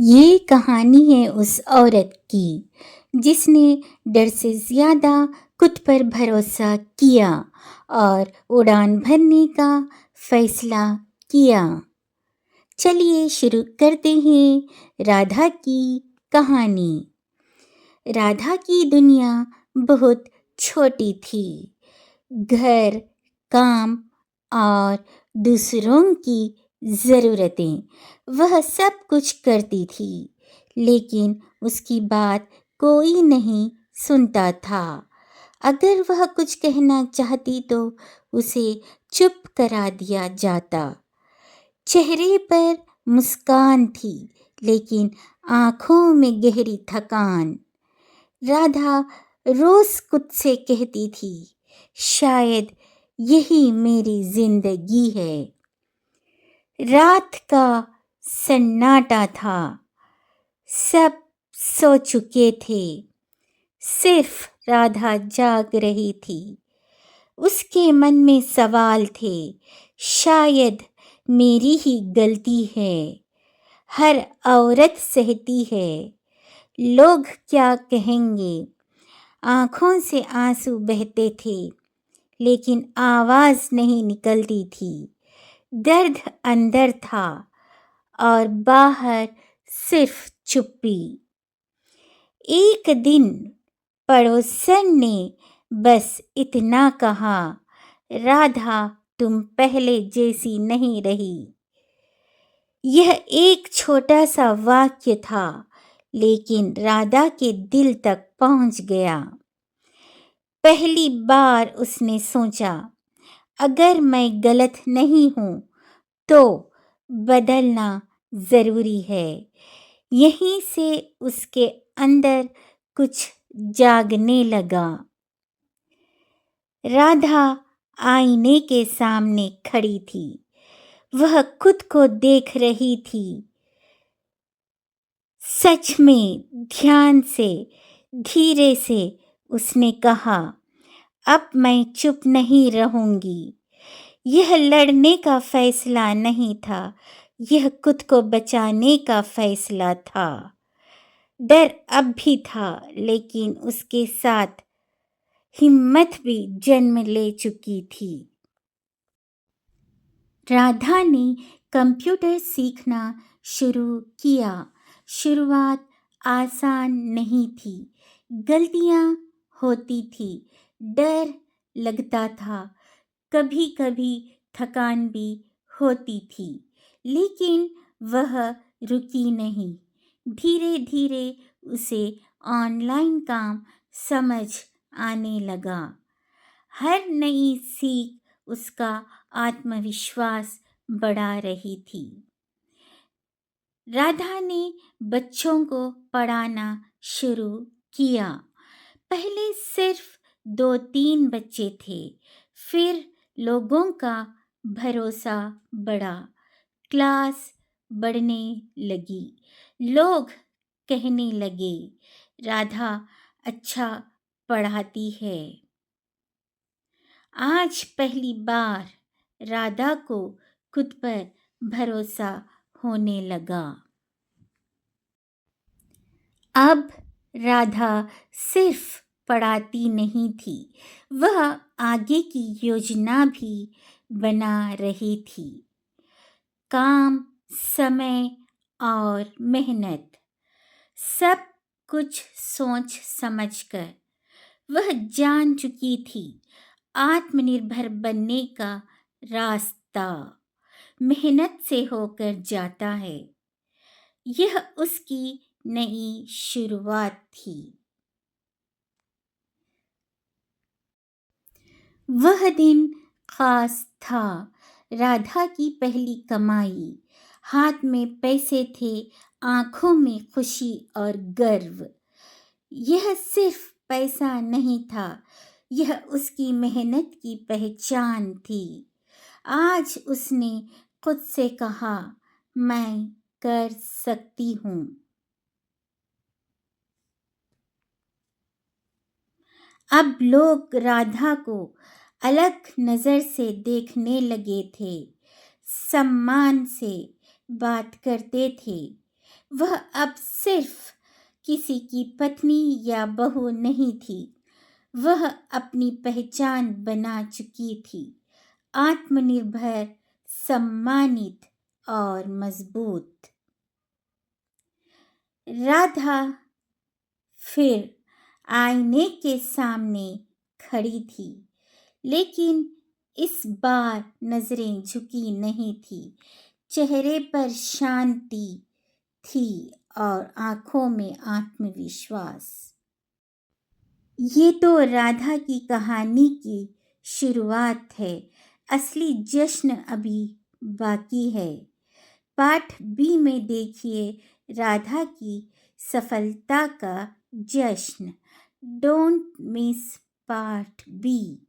ये कहानी है उस औरत की जिसने डर से ज़्यादा खुद पर भरोसा किया और उड़ान भरने का फैसला किया। चलिए शुरू करते हैं राधा की कहानी। राधा की दुनिया बहुत छोटी थी। घर, काम और दूसरों की ज़रूरतें वह सब कुछ करती थी, लेकिन उसकी बात कोई नहीं सुनता था। अगर वह कुछ कहना चाहती तो उसे चुप करा दिया जाता। चेहरे पर मुस्कान थी, लेकिन आँखों में गहरी थकान। राधा रोज खुद से कहती थी, शायद यही मेरी जिंदगी है। रात का सन्नाटा था। सब सो चुके थे। सिर्फ राधा जाग रही थी। उसके मन में सवाल थे, शायद मेरी ही गलती है। हर औरत सहती है। लोग क्या कहेंगे? आँखों से आंसू बहते थे, लेकिन आवाज़ नहीं निकलती थी। दर्द अंदर था और बाहर सिर्फ चुप्पी। एक दिन पड़ोसन ने बस इतना कहा, राधा तुम पहले जैसी नहीं रही। यह एक छोटा सा वाक्य था, लेकिन राधा के दिल तक पहुंच गया। पहली बार उसने सोचा, अगर मैं गलत नहीं हूँ तो बदलना ज़रूरी है। यहीं से उसके अंदर कुछ जागने लगा। राधा आईने के सामने खड़ी थी। वह खुद को देख रही थी। सच में ध्यान से, धीरे से उसने कहा, अब मैं चुप नहीं रहूंगी। यह लड़ने का फैसला नहीं था, यह खुद को बचाने का फैसला था। डर अब भी था, लेकिन उसके साथ हिम्मत भी जन्म ले चुकी थी। राधा ने कंप्यूटर सीखना शुरू किया। शुरुआत आसान नहीं थी। गलतियां होती थी, डर लगता था, कभी कभी थकान भी होती थी, लेकिन वह रुकी नहीं। धीरे धीरे उसे ऑनलाइन काम समझ आने लगा। हर नई सीख उसका आत्मविश्वास बढ़ा रही थी। राधा ने बच्चों को पढ़ाना शुरू किया। पहले सिर्फ 2-3 बच्चे थे, फिर लोगों का भरोसा बढ़ा। क्लास बढ़ने लगी। लोग कहने लगे, राधा अच्छा पढ़ाती है। आज पहली बार राधा को खुद पर भरोसा होने लगा। अब राधा सिर्फ पढ़ाती नहीं थी, वह आगे की योजना भी बना रही थी। काम, समय और मेहनत, सब कुछ सोच समझकर वह जान चुकी थी। आत्मनिर्भर बनने का रास्ता मेहनत से होकर जाता है। यह उसकी नई शुरुआत थी। वह दिन खास था। राधा की पहली कमाई। हाथ में पैसे थे, आंखों में खुशी और गर्व। यह सिर्फ पैसा नहीं था, यह उसकी मेहनत की पहचान थी। आज उसने खुद से कहा, मैं कर सकती हूँ। अब लोग राधा को अलग नज़र से देखने लगे थे, सम्मान से बात करते थे, वह अब सिर्फ किसी की पत्नी या बहू नहीं थी, वह अपनी पहचान बना चुकी थी, आत्मनिर्भर, सम्मानित और मजबूत। राधा फिर आईने के सामने खड़ी थी, लेकिन इस बार नजरें झुकी नहीं थी। चेहरे पर शांति थी और आंखों में आत्मविश्वास। ये तो राधा की कहानी की शुरुआत है, असली जश्न अभी बाकी है। पार्ट बी में देखिए राधा की सफलता का जश्न। Don't miss part B.